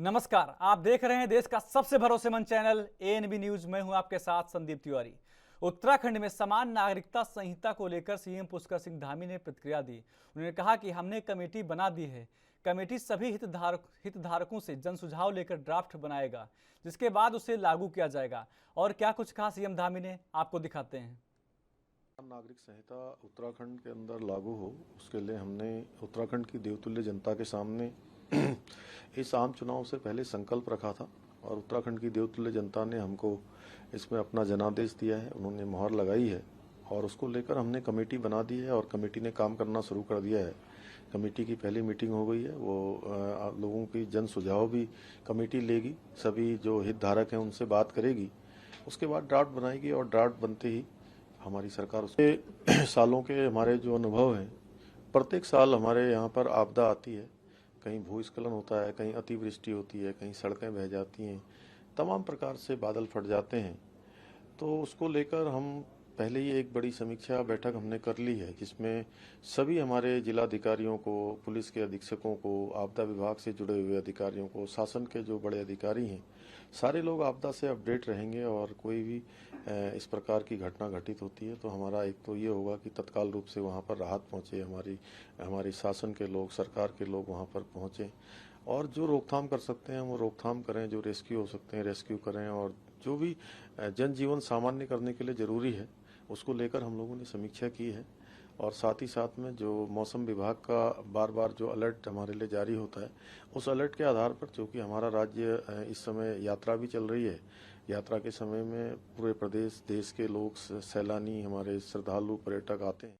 नमस्कार, आप देख रहे हैं देश का सबसे भरोसेमंद चैनल एएनबी न्यूज। मैं हूं आपके साथ संदीप तिवारी। उत्तराखंड में समान नागरिकता संहिता को लेकर सीएम पुष्कर सिंह धामी ने प्रतिक्रिया दी। उन्होंने कहा कि हमने कमेटी बना दी है। कमेटी सभी हितधारकों से जन सुझाव लेकर ड्राफ्ट बनाएगा, जिसके बाद उसे लागू किया जाएगा। और क्या कुछ कहा सीएम धामी ने, आपको दिखाते हैं। नागरिक संहिता उत्तराखंड के अंदर लागू हो, उसके लिए हमने उत्तराखंड की देवतुल्य जनता के सामने इस आम चुनाव से पहले संकल्प रखा था और उत्तराखंड की देवतुल्य जनता ने हमको इसमें अपना जनादेश दिया है, उन्होंने मोहर लगाई है और उसको लेकर हमने कमेटी बना दी है और कमेटी ने काम करना शुरू कर दिया है। कमेटी की पहली मीटिंग हो गई है, वो लोगों की जन सुझाव भी कमेटी लेगी, सभी जो हितधारक हैं उनसे बात करेगी, उसके बाद ड्राफ्ट बनाएगी और ड्राफ्ट बनते ही हमारी सरकार उसके सालों के हमारे जो अनुभव हैं, प्रत्येक साल हमारे यहाँ पर आपदा आती है, कहीं भूस्खलन होता है, कहीं अतिवृष्टि होती है, कहीं सड़कें बह जाती हैं, तमाम प्रकार से बादल फट जाते हैं। तो उसको लेकर हम पहले ही एक बड़ी समीक्षा बैठक हमने कर ली है, जिसमें सभी हमारे जिलाधिकारियों को, पुलिस के अधीक्षकों को, आपदा विभाग से जुड़े हुए अधिकारियों को, शासन के जो बड़े अधिकारी हैं, सारे लोग आपदा से अपडेट रहेंगे और कोई भी इस प्रकार की घटना घटित होती है तो हमारा एक तो ये होगा कि तत्काल रूप से वहाँ पर राहत पहुँचे, हमारी शासन के लोग, सरकार के लोग वहाँ पर पहुँचें और जो रोकथाम कर सकते हैं वो रोकथाम करें, जो रेस्क्यू हो सकते हैं रेस्क्यू करें और जो भी जनजीवन सामान्य करने के लिए ज़रूरी है उसको लेकर हम लोगों ने समीक्षा की है। और साथ ही साथ में जो मौसम विभाग का बार बार जो अलर्ट हमारे लिए जारी होता है, उस अलर्ट के आधार पर, चूँकि हमारा राज्य इस समय यात्रा भी चल रही है, यात्रा के समय में पूरे प्रदेश, देश के लोग, सैलानी, हमारे श्रद्धालु, पर्यटक आते हैं।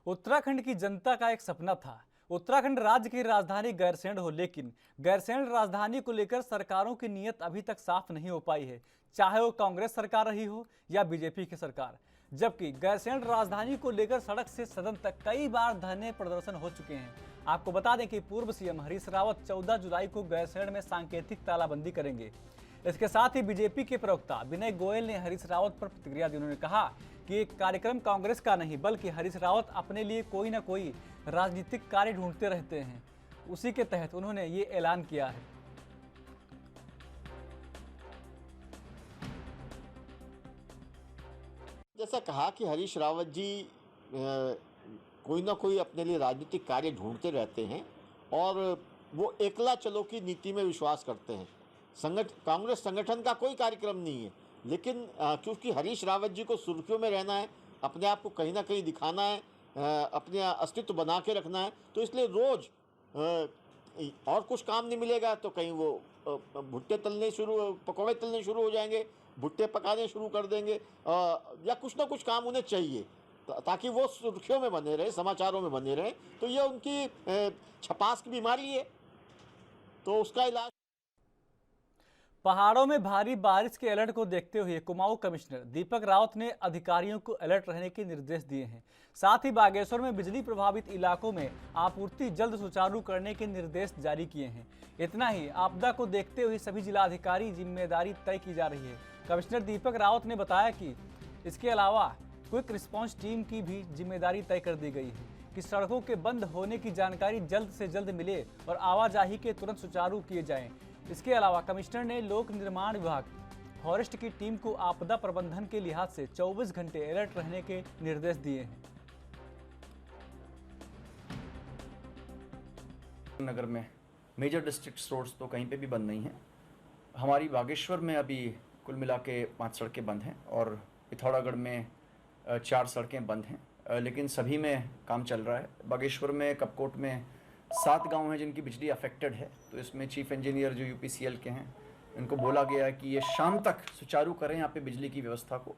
उत्तराखंड की जनता का एक सपना था उत्तराखंड राज्य की राजधानी गैरसैंण हो, लेकिन गैरसैंण राजधानी को लेकर सरकारों की नीयत अभी तक साफ नहीं हो पाई है, चाहे वो कांग्रेस सरकार रही हो या बीजेपी की सरकार। जबकि गैरसैंण राजधानी को लेकर सड़क से सदन तक कई बार धरने प्रदर्शन हो चुके हैं। आपको बता दें कि पूर्व सीएम हरीश रावत 14 जुलाई को गैरसैंण में सांकेतिक तालाबंदी करेंगे। इसके साथ ही बीजेपी के प्रवक्ता विनय गोयल ने हरीश रावत पर प्रतिक्रिया दी। उन्होंने कहा कि ये कार्यक्रम कांग्रेस का नहीं, बल्कि हरीश रावत अपने लिए कोई ना कोई राजनीतिक कार्य ढूंढते रहते हैं, उसी के तहत उन्होंने ये ऐलान किया है। जैसा कहा कि हरीश रावत जी कोई ना कोई अपने लिए राजनीतिक कार्य ढूंढते रहते हैं और वो एकला चलो की नीति में विश्वास करते हैं। कांग्रेस संगठन का कोई कार्यक्रम नहीं है, लेकिन क्योंकि हरीश रावत जी को सुर्खियों में रहना है, अपने आप को कहीं ना कहीं दिखाना है, अपने अस्तित्व बना के रखना है, तो इसलिए रोज और कुछ काम नहीं मिलेगा तो कहीं वो पकौड़े तलने शुरू हो जाएंगे, भुट्टे पकाने शुरू कर देंगे, या कुछ ना कुछ काम उन्हें चाहिए ताकि वो सुर्खियों में बने रहे, समाचारों में बने रहे। तो ये उनकी छपास की बीमारी है, तो उसका इलाज। पहाड़ों में भारी बारिश के अलर्ट को देखते हुए कुमाऊं कमिश्नर दीपक रावत ने अधिकारियों को अलर्ट रहने के निर्देश दिए हैं। साथ ही बागेश्वर में बिजली प्रभावित इलाकों में आपूर्ति जल्द सुचारू करने के निर्देश जारी किए हैं। इतना ही, आपदा को देखते हुए सभी जिलाधिकारी जिम्मेदारी तय की जा रही है। कमिश्नर दीपक रावत ने बताया कि इसके अलावा क्विक रिस्पॉन्स टीम की भी जिम्मेदारी तय कर दी गई है कि सड़कों के बंद होने की जानकारी जल्द से जल्द मिले और आवाजाही के तुरंत सुचारू किए जाएं। इसके अलावा कमिश्नर ने लोक निर्माण विभाग, फॉरेस्ट की टीम को आपदा प्रबंधन के लिहाज से 24 घंटे अलर्ट रहने के निर्देश दिए हैं। नगर में मेजर डिस्ट्रिक्ट रोड्स तो कहीं पे भी बंद नहीं है। हमारी बागेश्वर में अभी कुल मिला के 5 सड़कें बंद हैं और पिथौरागढ़ में 4 सड़कें बंद हैं, लेकिन सभी में काम चल रहा है। बागेश्वर में कपकोट में 7 गांव हैं जिनकी बिजली अफेक्टेड है, तो इसमें चीफ इंजीनियर जो यूपीसीएल के हैं, इनको बोला गया है कि ये शाम तक सुचारू करें यहाँ पे बिजली की व्यवस्था को।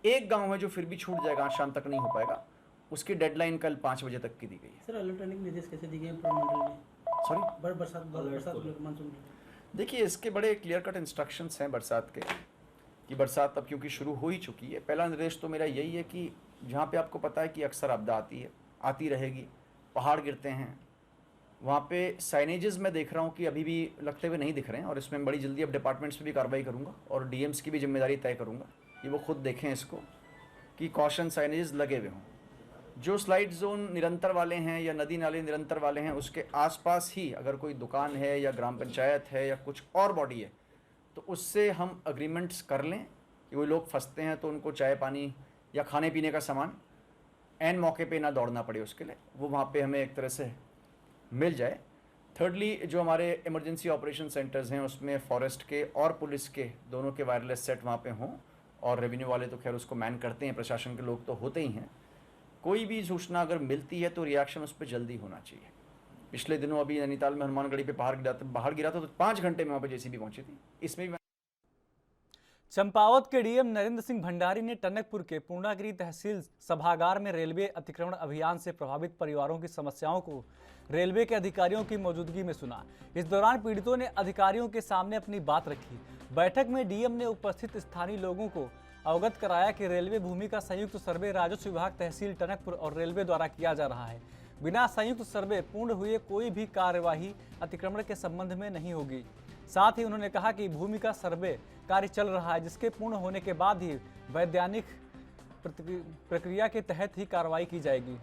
एक गांव है जो फिर भी छूट जाएगा, आज शाम तक नहीं हो पाएगा, उसकी डेडलाइन कल 5 बजे तक की दी गई है। सर, अलर्ट रहने के निर्देश कैसे दिए गए मंडल में? सॉरी, बरसात मानसून। देखिए, इसके बड़े क्लियर कट इंस्ट्रक्शंस हैं बरसात के, कि बरसात अब क्योंकि शुरू हो ही चुकी है। पहला निर्देश तो मेरा यही है कि जहाँ पे आपको पता है कि अक्सर आपदा आती है, आती रहेगी, पहाड़ गिरते हैं, वहाँ पे साइनेजेस मैं देख रहा हूँ कि अभी भी लगते हुए नहीं दिख रहे हैं और इसमें बड़ी जल्दी अब डिपार्टमेंट्स पे भी कार्रवाई करूँगा और डीएम्स की भी जिम्मेदारी तय करूँगा कि वो खुद देखें इसको कि कॉशन साइनेजेस लगे हुए हों। जो स्लाइड जोन निरंतर वाले हैं या नदी नाले निरंतर वाले हैं, उसके आसपास ही अगर कोई दुकान है या ग्राम पंचायत है या कुछ और बॉडी है, तो उससे हम अग्रीमेंट्स कर लें कि वो लोग फंसते हैं तो उनको चाय पानी या खाने पीने का सामान एन मौके पे ना दौड़ना पड़े, उसके लिए वो वहाँ पे हमें एक तरह से मिल जाए। थर्डली, जो हमारे इमरजेंसी ऑपरेशन सेंटर्स हैं उसमें फॉरेस्ट के और पुलिस के दोनों के वायरलेस सेट वहाँ पे हों, और रेवेन्यू वाले तो खैर उसको मैन करते हैं, प्रशासन के लोग तो होते ही हैं। कोई भी सूचना अगर मिलती है तो रिएक्शन उस पर जल्दी होना चाहिए। पिछले दिनों अभी नैनीताल में हनुमानगढ़ी पे बाहर गिरा था तो 5 घंटे में वहाँ पे जेसीबी पहुंची थी। इसमें भी चंपावत के डीएम नरेंद्र सिंह भंडारी ने टनकपुर के पूर्णागिरी तहसील सभागार में रेलवे अतिक्रमण अभियान से प्रभावित परिवारों की समस्याओं को रेलवे के अधिकारियों की मौजूदगी में सुना। इस दौरान पीड़ितों ने अधिकारियों के सामने अपनी बात रखी। बैठक में डीएम ने उपस्थित स्थानीय लोगों को अवगत कराया कि रेलवे भूमि का संयुक्त सर्वे राजस्व विभाग तहसील टनकपुर और रेलवे द्वारा किया जा रहा है। बिना संयुक्त सर्वे पूर्ण हुए कोई भी कार्यवाही अतिक्रमण के संबंध में नहीं होगी। साथ ही उन्होंने कहा कि भूमि का सर्वे कार्य चल रहा है, जिसके पूर्ण होने के बाद ही वैधानिक प्रक्रिया के तहत ही कार्रवाई की जाएगी।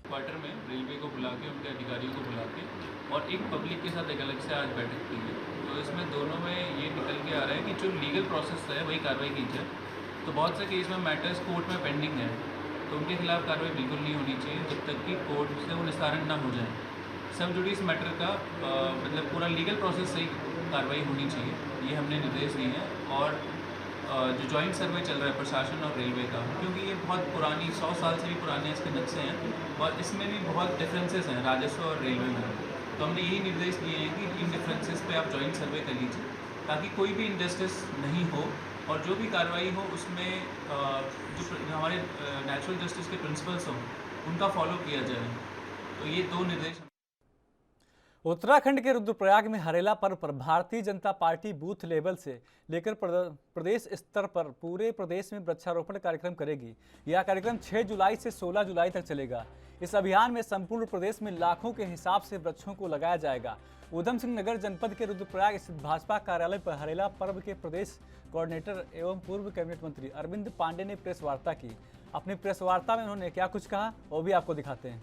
क्वार्टर में रेलवे को बुला के, उनके अधिकारियों को बुला के और एक पब्लिक के साथ एक अलग से आज बैठक की है। तो इसमें दोनों में ये निकल के आ रहा है कि जो लीगल प्रोसेस है वही कार्रवाई की जाए। तो बहुत से केस में मैटर्स कोर्ट में पेंडिंग है, तो उनके खिलाफ कार्रवाई बिल्कुल नहीं होनी चाहिए जब तक कि कोर्ट से वो निस्तारण ना हो जाए। सब जुडिस मैटर का मतलब पूरा लीगल प्रोसेस से ही कार्रवाई होनी चाहिए, ये हमने निर्देश दिए हैं। और जो जॉइंट सर्वे चल रहा है प्रशासन और रेलवे का, क्योंकि ये बहुत पुरानी 100 साल से भी पुराने इसके नक्शे हैं और इसमें भी बहुत डिफरेंसेस हैं राजस्व और रेलवे में। तो हमने यही निर्देश दिए हैं कि इन डिफरेंसेस पे आप जॉइंट सर्वे कर लीजिए, ताकि कोई भी इनजस्टिस नहीं हो और जो भी कार्रवाई हो उसमें जो हमारे नेचुरल जस्टिस के प्रिंसिपल्स हों उनका फॉलो किया जाए। तो ये 2 निर्देश। उत्तराखंड के रुद्रप्रयाग में हरेला पर्व पर Bharatiya Janata party booth level से लेकर प्रदेश स्तर पर पूरे प्रदेश में वृक्षारोपण कार्यक्रम करेगी। यह कार्यक्रम 6 जुलाई से 16 जुलाई तक चलेगा। इस अभियान में संपूर्ण प्रदेश में लाखों के हिसाब से वृक्षों को लगाया जाएगा। ऊधम सिंह नगर जनपद के रुद्रप्रयाग स्थित भाजपा कार्यालय पर हरेला पर्व के प्रदेश कोऑर्डिनेटर एवं पूर्व कैबिनेट मंत्री अरविंद पांडे ने प्रेस वार्ता की। अपनी प्रेस वार्ता में उन्होंने क्या कुछ कहा वो भी आपको दिखाते हैं।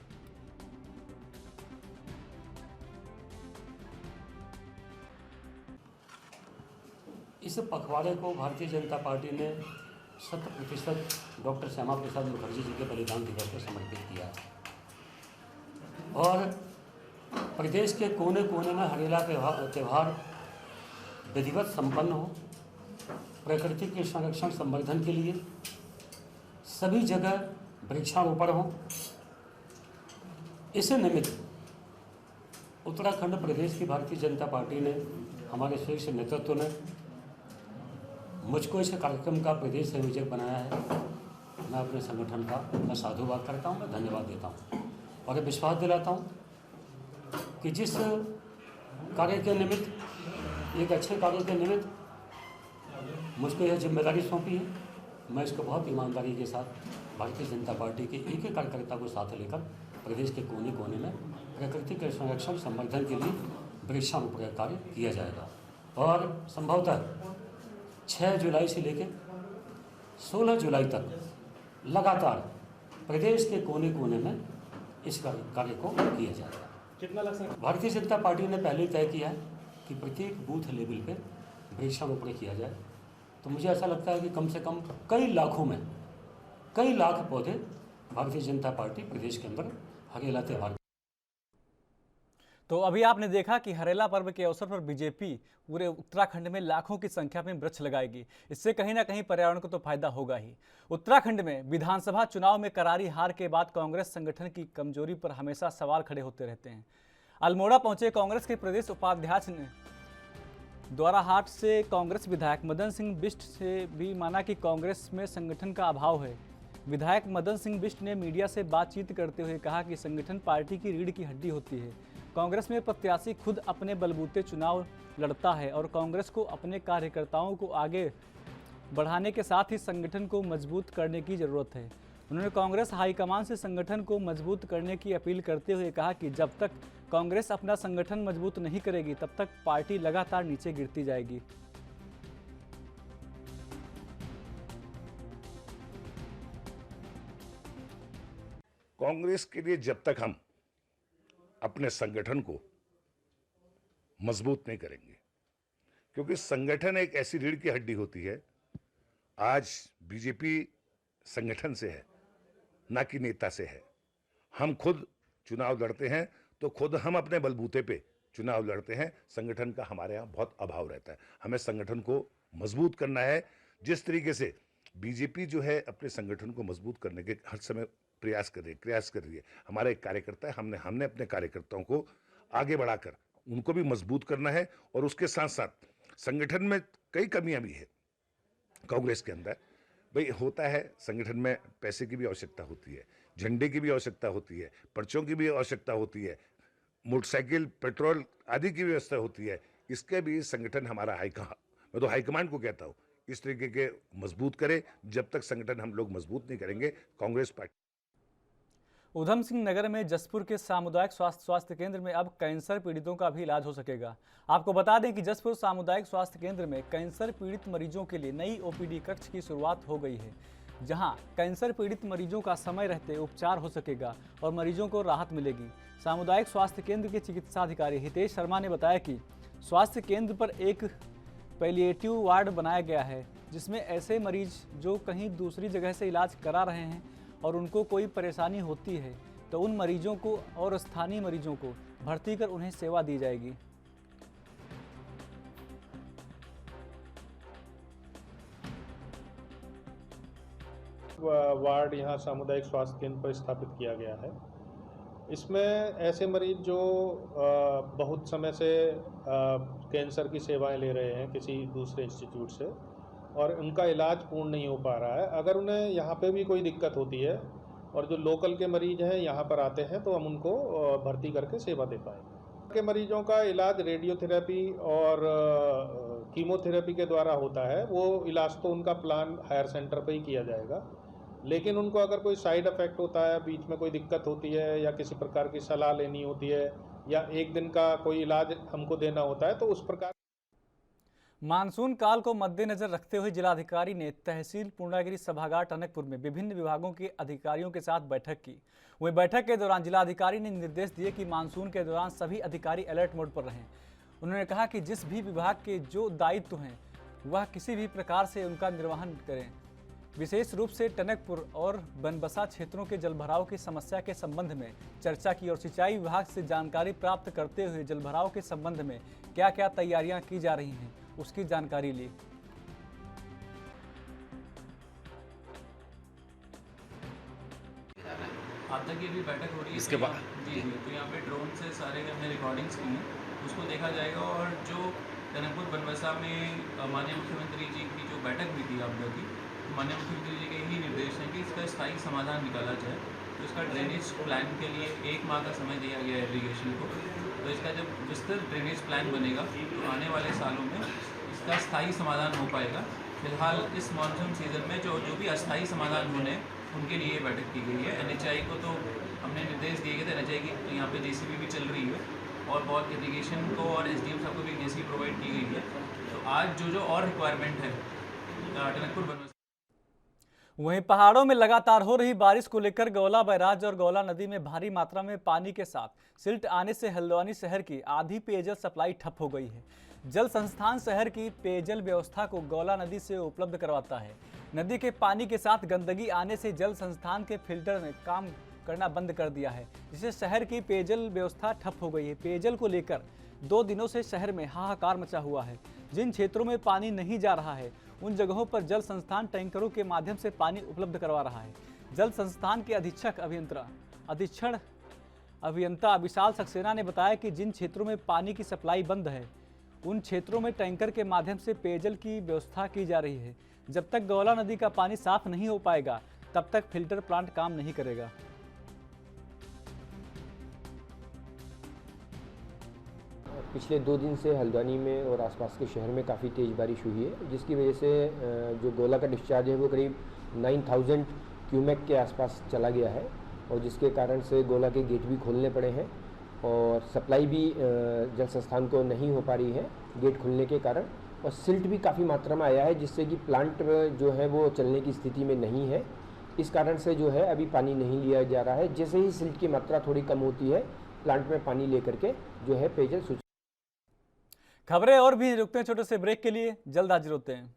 इस पखवाड़े को भारतीय जनता पार्टी ने 100% डॉक्टर श्यामा प्रसाद मुखर्जी जी के बलिदान दिवस को समर्पित किया है और प्रदेश के कोने कोने में हरेला त्यौहार विधिवत संपन्न हो, प्रकृति के संरक्षण संवर्धन के लिए सभी जगह वृक्षारोपण हो। इस निमित्त उत्तराखंड प्रदेश की भारतीय जनता पार्टी ने, हमारे शीर्ष नेतृत्व ने मुझको इस कार्यक्रम का प्रदेश संयोजक बनाया है। मैं अपने संगठन का मैं साधुवाद करता हूँ, मैं धन्यवाद देता हूँ और विश्वास दिलाता हूँ कि जिस कार्य के निमित्त, एक अच्छे कार्य के निमित्त मुझको यह जिम्मेदारी सौंपी है, मैं इसको बहुत ईमानदारी के साथ भारतीय जनता पार्टी के एक एक कार्यकर्ता को साथ लेकर प्रदेश के कोने कोने में प्रकृति के संरक्षण संवर्धन के लिए वृक्षारोपण कार्य किया जाएगा। और संभवतः 6 जुलाई से लेकर 16 जुलाई तक लगातार प्रदेश के कोने कोने में इस कार्य को किया जाएगा। कितना लग सकता है? भारतीय भारतीय जनता पार्टी ने पहले तय किया है कि प्रत्येक बूथ लेवल पे वृक्षारोपण किया जाए। तो मुझे ऐसा लगता है कि कम से कम कई लाखों में कई लाख पौधे भारतीय जनता पार्टी प्रदेश के अंदर हरेला त्यौहार। तो अभी आपने देखा कि हरेला पर्व के अवसर पर बीजेपी पूरे उत्तराखंड में लाखों की संख्या में वृक्ष लगाएगी। इससे कहीं ना कहीं पर्यावरण को तो फायदा होगा ही। उत्तराखंड में विधानसभा चुनाव में करारी हार के बाद कांग्रेस संगठन की कमजोरी पर हमेशा सवाल खड़े होते रहते हैं। अल्मोड़ा पहुंचे कांग्रेस के प्रदेश उपाध्यक्ष ने द्वाराहाट से कांग्रेस विधायक मदन सिंह बिष्ट से भी माना कि कांग्रेस में संगठन का अभाव है। विधायक मदन सिंह बिष्ट ने मीडिया से बातचीत करते हुए कहा कि संगठन पार्टी की रीढ़ की हड्डी होती है। कांग्रेस में प्रत्याशी खुद अपने बलबूते चुनाव लड़ता है और कांग्रेस को अपने कार्यकर्ताओं को आगे बढ़ाने के साथ ही संगठन को मजबूत करने की जरूरत है। उन्होंने कांग्रेस हाईकमान से संगठन को मजबूत करने की अपील करते हुए कहा कि जब तक कांग्रेस अपना संगठन मजबूत नहीं करेगी तब तक पार्टी लगातार नीचे गिरती जाएगी। कांग्रेस के लिए जब तक हम अपने संगठन को मजबूत नहीं करेंगे, क्योंकि संगठन एक ऐसी रीढ़ की हड्डी होती है। आज बीजेपी संगठन से है, ना कि नेता से है। हम खुद चुनाव लड़ते हैं तो खुद हम अपने बलबूते पे चुनाव लड़ते हैं। संगठन का हमारे यहाँ बहुत अभाव रहता है। हमें संगठन को मजबूत करना है। जिस तरीके से बीजेपी जो है अपने संगठन को मजबूत करने के हर समय प्रयास कर रही है। हमारा एक कार्यकर्ता है, हमने अपने कार्यकर्ताओं को आगे बढ़ाकर उनको भी मजबूत करना है। और उसके साथ साथ संगठन में कई कमियां भी है कांग्रेस के अंदर। भाई होता है, संगठन में पैसे की भी आवश्यकता होती है, झंडे की भी आवश्यकता होती है, पर्चों की भी आवश्यकता होती है, मोटरसाइकिल, पेट्रोल आदि की व्यवस्था होती है। इसके भी संगठन हमारा मैं तो हाईकमांड को कहता हूँ इस तरीके के मजबूत करे। जब तक संगठन हम लोग मजबूत नहीं करेंगे, कांग्रेस पार्टी। उधम सिंह नगर में जसपुर के सामुदायिक स्वास्थ्य केंद्र में अब कैंसर पीड़ितों का भी इलाज हो सकेगा। आपको बता दें कि जसपुर सामुदायिक स्वास्थ्य केंद्र में कैंसर पीड़ित मरीजों के लिए नई ओपीडी कक्ष की शुरुआत हो गई है, जहां कैंसर पीड़ित मरीजों का समय रहते उपचार हो सकेगा और मरीजों को राहत मिलेगी। सामुदायिक स्वास्थ्य केंद्र के चिकित्साधिकारी हितेश शर्मा ने बताया कि स्वास्थ्य केंद्र पर एक पैलिएटिव वार्ड बनाया गया है, जिसमें ऐसे मरीज जो कहीं दूसरी जगह से इलाज करा रहे हैं और उनको कोई परेशानी होती है तो उन मरीजों को और स्थानीय मरीजों को भर्ती कर उन्हें सेवा दी जाएगी। वार्ड यहाँ सामुदायिक स्वास्थ्य केंद्र पर स्थापित किया गया है। इसमें ऐसे मरीज जो बहुत समय से कैंसर की सेवाएं ले रहे हैं किसी दूसरे इंस्टीट्यूट से और उनका इलाज पूर्ण नहीं हो पा रहा है, अगर उन्हें यहाँ पे भी कोई दिक्कत होती है और जो लोकल के मरीज हैं यहाँ पर आते हैं तो हम उनको भर्ती करके सेवा दे पाएंगे। के मरीजों का इलाज रेडियोथेरेपी और कीमोथेरेपी के द्वारा होता है। वो इलाज तो उनका प्लान हायर सेंटर पे ही किया जाएगा, लेकिन उनको अगर कोई साइड इफेक्ट होता है, बीच में कोई दिक्कत होती है या किसी प्रकार की सलाह लेनी होती है या एक दिन का कोई इलाज हमको देना होता है तो उस प्रकार। मानसून काल को मद्देनजर रखते हुए जिलाधिकारी ने तहसील पूर्णागिरी सभागार टनकपुर में विभिन्न विभागों के अधिकारियों के साथ बैठक की। वहीं बैठक के दौरान जिलाधिकारी ने निर्देश दिए कि मानसून के दौरान सभी अधिकारी अलर्ट मोड पर रहें। उन्होंने कहा कि जिस भी विभाग के जो दायित्व हैं वह किसी भी प्रकार से उनका निर्वहन करें। विशेष रूप से टनकपुर और बनबसा क्षेत्रों के जलभराव की समस्या के संबंध में चर्चा की और सिंचाई विभाग से जानकारी प्राप्त करते हुए जलभराव के संबंध में क्या क्या तैयारियां की जा रही हैं उसकी जानकारी ली। आपदा की भी बैठक हो रही है इसके बाद जी तो यहाँ पे ड्रोन से सारे हमने रिकॉर्डिंग्स की हैं, उसको देखा जाएगा। और जो टनकपुर बनबसा में माननीय मुख्यमंत्री जी की जो बैठक हुई थी आपदा की, तो माननीय मुख्यमंत्री जी के यही निर्देश हैं कि इसका स्थायी समाधान निकाला जाए। तो इसका ड्रेनेज प्लान के लिए 1 माह का समय दिया गया है इरीगेशन को। तो इसका जब विस्तृत ड्रेनेज प्लान बनेगा तो आने वाले सालों में इसका स्थायी समाधान हो पाएगा। फिलहाल इस मानसून सीज़न में जो भी अस्थायी समाधान होने उनके लिए बैठक की गई है। NHI को तो हमने निर्देश दिए गए थे, NHI की यहाँ पे JCB भी चल रही है और बहुत इरीगेशन को और SDM साहब को भी JCB प्रोवाइड की गई है। तो आज जो और रिक्वायरमेंट है टनकपुर बनबसा। वहीं पहाड़ों में लगातार हो रही बारिश को लेकर गौला बैराज और गौला नदी में भारी मात्रा में पानी के साथ सिल्ट आने से हल्द्वानी शहर की आधी पेयजल सप्लाई ठप हो गई है। जल संस्थान शहर की पेयजल व्यवस्था को गौला नदी से उपलब्ध करवाता है। नदी के पानी के साथ गंदगी आने से जल संस्थान के फिल्टर ने काम करना बंद कर दिया है, जिससे शहर की पेयजल व्यवस्था ठप हो गई है। पेयजल को लेकर 2 दिनों से शहर में हाहाकार मचा हुआ है। जिन क्षेत्रों में पानी नहीं जा रहा है उन जगहों पर जल संस्थान टैंकरों के माध्यम से पानी उपलब्ध करवा रहा है। जल संस्थान के अधीक्षण अभियंता विशाल सक्सेना ने बताया कि जिन क्षेत्रों में पानी की सप्लाई बंद है उन क्षेत्रों में टैंकर के माध्यम से पेयजल की व्यवस्था की जा रही है। जब तक गौला नदी का पानी साफ नहीं हो पाएगा तब तक फिल्टर प्लांट काम नहीं करेगा। पिछले 2 दिन से हल्द्वानी में और आसपास के शहर में काफ़ी तेज़ बारिश हुई है, जिसकी वजह से जो गोला का डिस्चार्ज है वो करीब 9000 क्यूमेक के आसपास चला गया है और जिसके कारण से गोला के गेट भी खोलने पड़े हैं और सप्लाई भी जल संस्थान को नहीं हो पा रही है गेट खुलने के कारण। और सिल्ट भी काफ़ी मात्रा में आया है जिससे कि प्लांट जो है वो चलने की स्थिति में नहीं है। इस कारण से जो है अभी पानी नहीं लिया जा रहा है। जैसे ही सिल्ट की मात्रा थोड़ी कम होती है, प्लांट में पानी लेकर के जो है पेयजल। खबरें और भी रुकते हैं छोटे से ब्रेक के लिए, जल्द हाजिर होते हैं।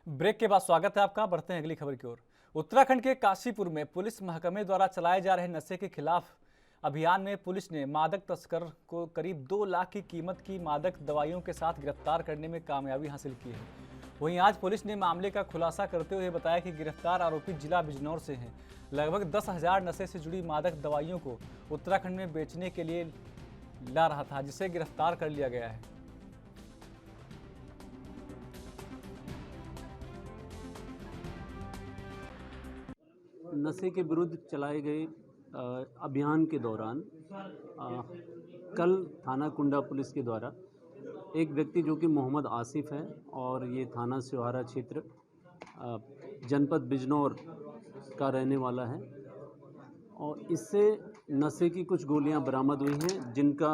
ब्रेक के बाद स्वागत है आपका। बढ़ते हैं अगली खबर की ओर। उत्तराखंड के काशीपुर में पुलिस महकमे द्वारा चलाए जा रहे नशे के खिलाफ अभियान में पुलिस ने मादक तस्कर को करीब 2 लाख की कीमत की मादक दवाइयों के साथ गिरफ्तार करने में कामयाबी हासिल की है। वहीं आज पुलिस ने मामले का खुलासा करते हुए बताया कि गिरफ्तार आरोपी जिला बिजनौर से हैं। लगभग 10,000 नशे से जुड़ी मादक दवाइयों को उत्तराखंड में बेचने के लिए ला रहा था, जिसे गिरफ्तार कर लिया गया है। नशे के विरुद्ध चलाए गए अभियान के दौरान कल थाना कुंडा पुलिस के द्वारा एक व्यक्ति जो कि मोहम्मद आसिफ है और ये थाना सिवारा क्षेत्र जनपद बिजनौर का रहने वाला है, और इससे नशे की कुछ गोलियां बरामद हुई हैं जिनका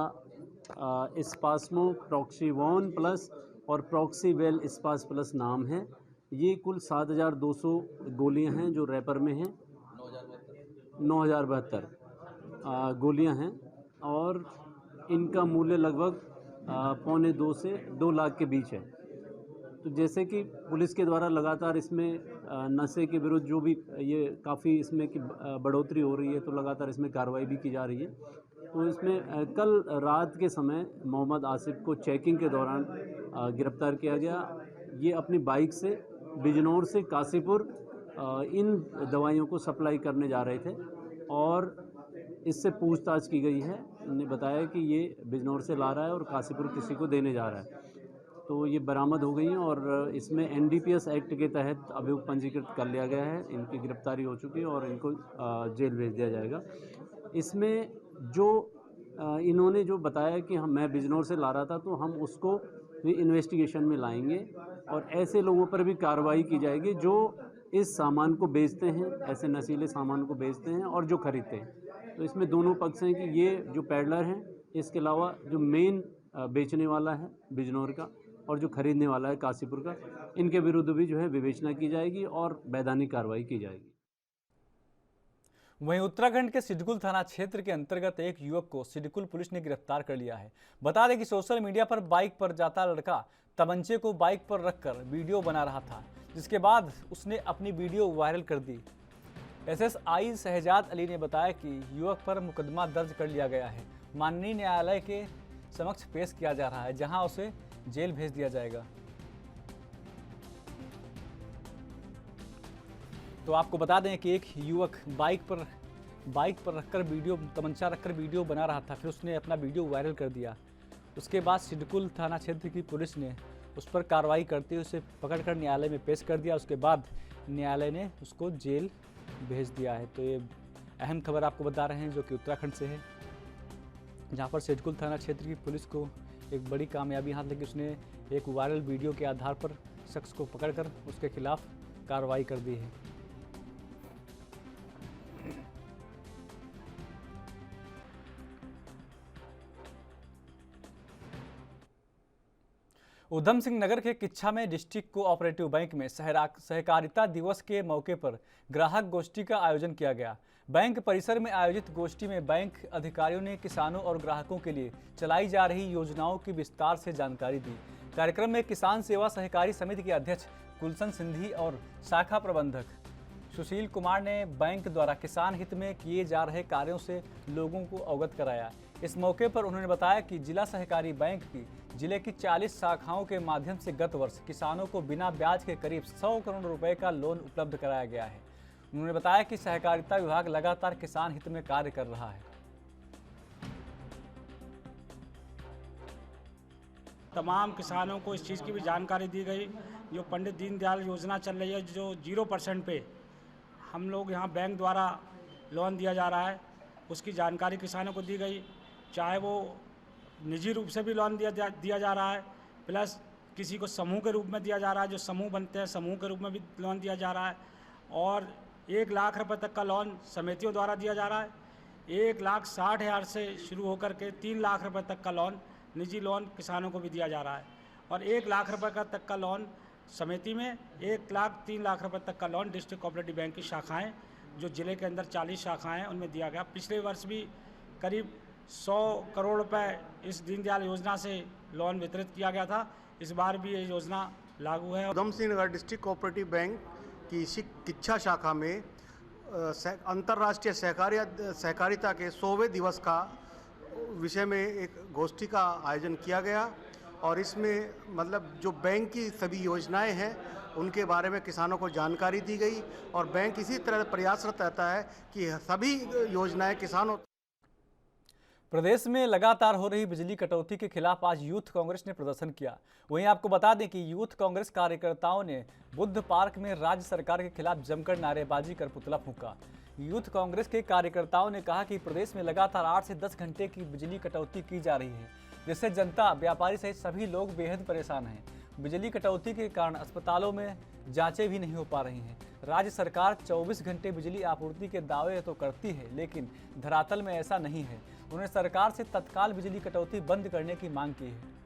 स्पास्मो प्रॉक्सीवॉन प्लस और प्रॉक्सीवेल स्पास प्लस नाम है। ये कुल 7,200 गोलियां हैं जो रैपर में हैं, 9,072 गोलियां हैं, और इनका मूल्य लगभग 1.25 से 2 लाख के बीच है। तो जैसे कि पुलिस के द्वारा लगातार इसमें नशे के विरुद्ध जो भी ये काफ़ी इसमें की बढ़ोतरी हो रही है, तो लगातार इसमें कार्रवाई भी की जा रही है। तो इसमें कल रात के समय मोहम्मद आसिफ को चेकिंग के दौरान गिरफ्तार किया गया। ये अपनी बाइक से बिजनौर से काशीपुर इन दवाइयों को सप्लाई करने जा रहे थे, और इससे पूछताछ की गई है। उन्होंने बताया कि ये बिजनौर से ला रहा है और काशीपुर किसी को देने जा रहा है। तो ये बरामद हो गई हैं और इसमें NDPS एक्ट के तहत अभियोग पंजीकृत कर लिया गया है। इनकी गिरफ्तारी हो चुकी है और इनको जेल भेज दिया जाएगा। इसमें जो इन्होंने जो बताया कि मैं बिजनौर से ला रहा था, तो हम उसको भी इन्वेस्टिगेशन में लाएंगे और ऐसे लोगों पर भी कार्रवाई की जाएगी जो इस सामान को बेचते हैं, ऐसे नशीले सामान को बेचते हैं और जो खरीदते हैं। तो इसमें दोनों पक्ष हैं कि ये जो पैडलर हैं, इसके अलावा जो मेन बेचने वाला है बिजनौर का और जो खरीदने वाला है काशीपुर का, इनके विरुद्ध भी जो है विवेचना की जाएगी और वैधानिक कार्रवाई की जाएगी। वहीं उत्तराखंड के सिडकुल थाना क्षेत्र के अंतर्गत एक युवक को सिडकुल पुलिस ने गिरफ्तार कर लिया है। बता दें कि सोशल मीडिया पर बाइक पर जाता लड़का तमंचे को बाइक पर रखकर वीडियो बना रहा था, जिसके बाद उसने अपनी वीडियो वायरल कर दी। SSI शहजाद अली ने बताया कि युवक पर मुकदमा दर्ज कर लिया गया है। माननीय न्यायालय के समक्ष पेश किया जा रहा है, जहां उसे जेल भेज दिया जाएगा। तो आपको बता दें कि एक युवक बाइक पर रखकर तमंचा रखकर वीडियो बना रहा था, फिर उसने अपना वीडियो वायरल कर दिया। उसके बाद सिडकुल थाना क्षेत्र की पुलिस ने उस पर कार्रवाई करते हुए उसे पकड़कर न्यायालय में पेश कर दिया। उसके बाद न्यायालय ने उसको जेल भेज दिया है। तो ये अहम खबर आपको बता रहे हैं जो कि उत्तराखंड से है, जहाँ पर सिडकुल थाना क्षेत्र की पुलिस को एक बड़ी कामयाबी हाथ लगी। उसने एक वायरल वीडियो के आधार पर शख्स को पकड़कर उसके खिलाफ कार्रवाई कर दी है। उधम सिंह नगर के किच्छा में डिस्ट्रिक्ट कोऑपरेटिव बैंक में सहकारिता दिवस के मौके पर ग्राहक गोष्ठी का आयोजन किया गया। बैंक परिसर में आयोजित गोष्ठी में बैंक अधिकारियों ने किसानों और ग्राहकों के लिए चलाई जा रही योजनाओं की विस्तार से जानकारी दी। कार्यक्रम में किसान सेवा सहकारी समिति के अध्यक्ष कुलसन सिंधी और शाखा प्रबंधक सुशील कुमार ने बैंक द्वारा किसान हित में किए जा रहे कार्यों से लोगों को अवगत कराया। इस मौके पर उन्होंने बताया कि जिला सहकारी बैंक की जिले की 40 शाखाओं के माध्यम से गत वर्ष किसानों को बिना ब्याज के करीब 100 करोड़ रुपए का लोन उपलब्ध कराया गया है। उन्होंने बताया कि सहकारिता विभाग लगातार किसान हित में कार्य कर रहा है। तमाम किसानों को इस चीज़ की भी जानकारी दी गई। जो पंडित दीनदयाल योजना चल रही है, जो 0% पे हम लोग यहाँ बैंक द्वारा लोन दिया जा रहा है, उसकी जानकारी किसानों को दी गई। चाहे वो निजी रूप से भी लोन दिया जा रहा है, प्लस किसी को समूह के रूप में दिया जा रहा है, जो समूह बनते हैं समूह के रूप में भी लोन दिया जा रहा है, और 1 लाख रुपए तक का लोन समितियों द्वारा दिया जा रहा है। 1,60,000 से शुरू होकर के 3 लाख रुपए तक का लोन, निजी लोन किसानों को भी दिया जा रहा है। और 1 लाख रुपए का तक का लोन समिति में, 3 लाख रुपए तक का लोन डिस्ट्रिक्ट कोऑपरेटिव बैंक की शाखाएं, जो ज़िले के अंदर 40 शाखाएं हैं, उनमें दिया गया। पिछले वर्ष भी करीब 100 करोड़ रुपए इस दीनदयाल योजना से लोन वितरित किया गया था। इस बार भी ये योजना लागू है। Udham Singh Nagar district cooperative bank की किच्छा शाखा में अंतर्राष्ट्रीय सहकारिता के 100वें दिवस का विषय में एक गोष्ठी का आयोजन किया गया और इसमें मतलब जो बैंक की सभी योजनाएं हैं उनके बारे में किसानों को जानकारी दी गई और बैंक इसी तरह प्रयासरत रहता है कि सभी योजनाएं किसानों। प्रदेश में लगातार हो रही बिजली कटौती के खिलाफ आज यूथ कांग्रेस ने प्रदर्शन किया। वहीं आपको बता दें कि यूथ कांग्रेस कार्यकर्ताओं ने बुद्ध पार्क में राज्य सरकार के खिलाफ जमकर नारेबाजी कर पुतला फूंका। यूथ कांग्रेस के कार्यकर्ताओं ने कहा कि प्रदेश में लगातार 8 से 10 घंटे की बिजली कटौती की जा रही है, जिससे जनता, व्यापारी सहित सभी लोग बेहद परेशान हैं। बिजली कटौती के कारण अस्पतालों में जांचें भी नहीं हो पा रही हैं। राज्य सरकार 24 घंटे बिजली आपूर्ति के दावे तो करती है, लेकिन धरातल में ऐसा नहीं है। उन्होंने सरकार से तत्काल बिजली कटौती बंद करने की मांग की है।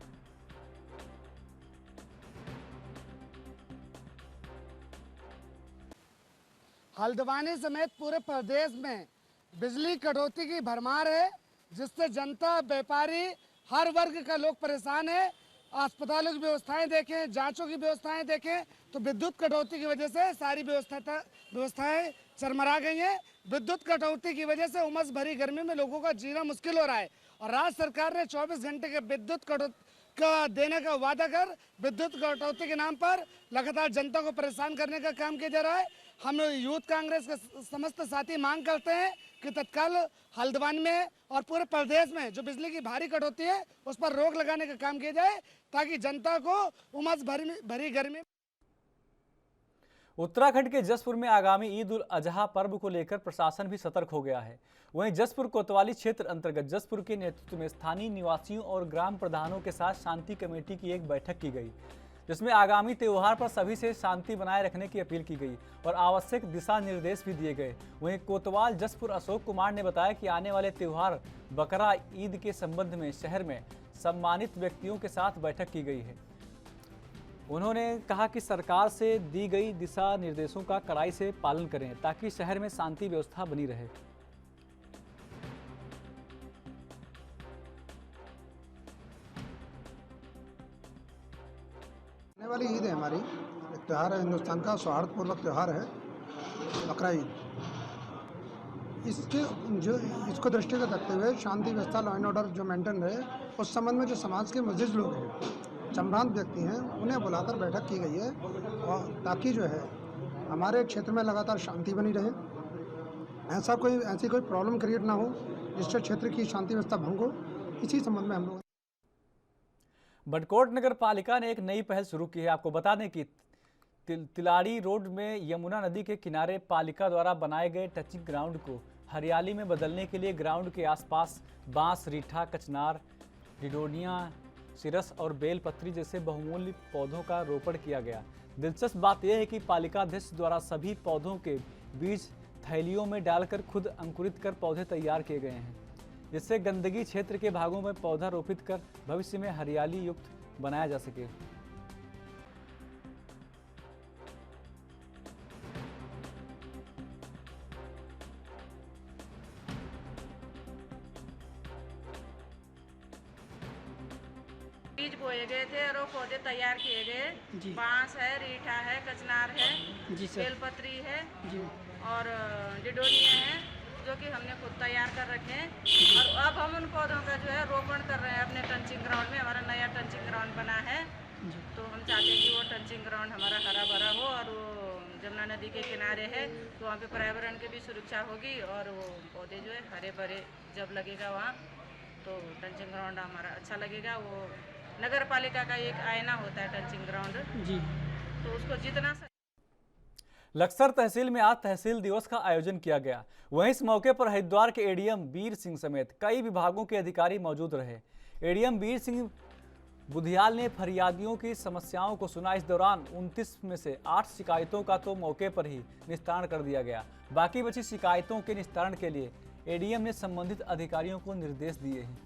हल्द्वानी समेत पूरे प्रदेश में बिजली कटौती की भरमार है, जिससे जनता, व्यापारी, हर वर्ग का लोग परेशान है। अस्पतालों की व्यवस्थाएं देखें, जांचों की व्यवस्थाएं देखें तो विद्युत कटौती की वजह से सारी व्यवस्थाएं चरमरा गई हैं। विद्युत कटौती की वजह से उमस भरी गर्मी में लोगों का जीना मुश्किल हो रहा है और राज्य सरकार ने 24 घंटे के विद्युत का देने का वादा कर विद्युत कटौती के नाम पर लगातार जनता को परेशान करने का काम किया जा रहा है। हम यूथ कांग्रेस के समस्त साथी मांग करते हैं कि तत्काल हल्द्वानी में और पूरे प्रदेश में जो बिजली की भारी कटौती है उस पर रोक लगाने का काम किया जाए, ताकि जनता को उमस भरी गर्मी। उत्तराखंड के जसपुर में आगामी ईद उल अजहा पर्व को लेकर प्रशासन भी सतर्क हो गया है। वहीं जसपुर कोतवाली क्षेत्र अंतर्गत जसपुर के नेतृत्व में स्थानीय निवासियों और ग्राम प्रधानों के साथ शांति कमेटी की एक बैठक की गई, जिसमें आगामी त्योहार पर सभी से शांति बनाए रखने की अपील की गई और आवश्यक दिशा निर्देश भी दिए गए। वहीं कोतवाल जसपुर अशोक कुमार ने बताया कि आने वाले त्योहार बकरा ईद के संबंध में शहर में सम्मानित व्यक्तियों के साथ बैठक की गई है। उन्होंने कहा कि सरकार से दी गई दिशा निर्देशों का कड़ाई से पालन करें ताकि शहर में शांति व्यवस्था बनी रहे। आने वाली ईद है हमारी, एक त्यौहार है, हिंदुस्तान का सौहार्दपूर्वक त्यौहार है बकरा ईद। इसको दृष्टिगत रखते हुए शांति व्यवस्था, लॉ एंड ऑर्डर जो मेंटेन रहे, उस संबंध में जो समाज के मुअज़्ज़िज़ लोग हैं, चंद्रांत व्यक्ति हैं, उन्हें बुलाकर बैठक की गई है और ताकि जो है हमारे क्षेत्र में लगातार शांति बनी रहे, ऐसी कोई प्रॉब्लम क्रिएट ना हो जिससे क्षेत्र की शांति व्यवस्था भंग हो। इसी संबंध में हम लोग बडकोट नगर पालिका ने एक नई पहल शुरू की है। आपको बता दें कि तिलाड़ी रोड में यमुना नदी के किनारे पालिका द्वारा बनाए गए टचिंग ग्राउंड को हरियाली में बदलने के लिए ग्राउंड के आसपास बांस, रीठा, कचनार, डिडोनिया, सिरस और बेलपत्री जैसे बहुमूल्य पौधों का रोपण किया गया। दिलचस्प बात यह है कि पालिका अध्यक्ष द्वारा सभी पौधों के बीज थैलियों में डालकर खुद अंकुरित कर पौधे तैयार किए गए हैं, जिससे गंदगी क्षेत्र के भागों में पौधा रोपित कर भविष्य में हरियाली युक्त बनाया जा सके। बीज बोए गए थे और वो पौधे तैयार किए गए। बांस है, रीठा है, कचनार है, बेलपत्री है और डिडोनिया है, जो कि हमने खुद तैयार कर रखे हैं। और अब हम उन पौधों का जो है रोपण कर रहे हैं अपने टंचिंग ग्राउंड में। हमारा नया टंचिंग ग्राउंड बना है, तो हम चाहते हैं कि वो टंचिंग ग्राउंड हमारा हरा भरा हो और वो जमुना नदी के किनारे है, तो वहाँ पे पर्यावरण की भी सुरक्षा होगी और वो पौधे जो है हरे भरे जब लगेगा वहाँ, तो टंचिंग ग्राउंड हमारा अच्छा लगेगा। वो नगर पालिका का एक आईना होता है टंचिंग ग्राउंड जी, तो उसको जितना लक्सर तहसील में आज तहसील दिवस का आयोजन किया गया। वहीं इस मौके पर हरिद्वार के एडीएम वीर सिंह समेत कई विभागों के अधिकारी मौजूद रहे। एडीएम वीर सिंह बुधियाल ने फरियादियों की समस्याओं को सुना। इस दौरान 29 में से 8 शिकायतों का तो मौके पर ही निस्तारण कर दिया गया। बाकी बची शिकायतों के निस्तारण के लिए एडीएम ने संबंधित अधिकारियों को निर्देश दिए हैं।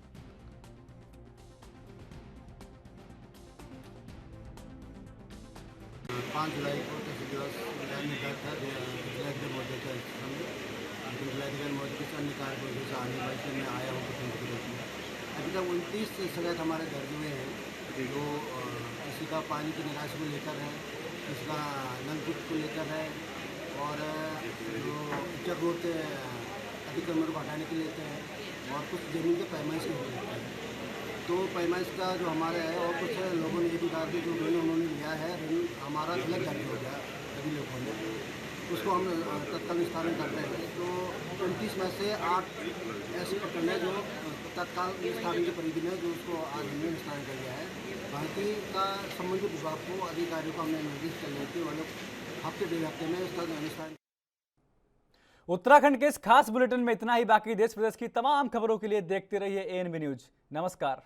5 जुलाई को दिवस निर्धारित था जिलाधिकारी महोदय के जिलाधिकारी महोदय के अन्य कार्य जैसे आने वाले में आया हूँ अभी तक 29 शिकायत हमारे दर्ज हुए हैं, जो किसी का पानी की निकासी को लेकर है, किसी का नलकूप को लेकर है, और जो चक रोड के अतिक्रमण को हटाने के लिए लेते हैं, और कुछ जमीन के पैमाइश के लिए लेते हैं। तो पैमाइश का जो हमारा है, और कुछ लोगों ने ये भी कहा कि जो ऋण उन्होंने लिया है, ऋण हमारा गलत दर्ज हो गया सभी लोगों ने, उसको हम तत्काल निस्तारण कर रहे हैं। तो 29 में से 8 ऐसे प्रकरण है जो तत्काल निस्तारण की परिधि में, जो उसको आज हमने निस्तारण कर लिया है। बाकी का संबंधित विभाग को, अधिकारियों को हमने निर्देश कर लिया कि वो लोग हफ्ते 1.5 हफ्ते में इसका निस्तारण। उत्तराखंड के इस खास बुलेटिन में इतना ही। बाकी देश प्रदेश की तमाम खबरों के लिए देखते रहिए एएनबी न्यूज। नमस्कार।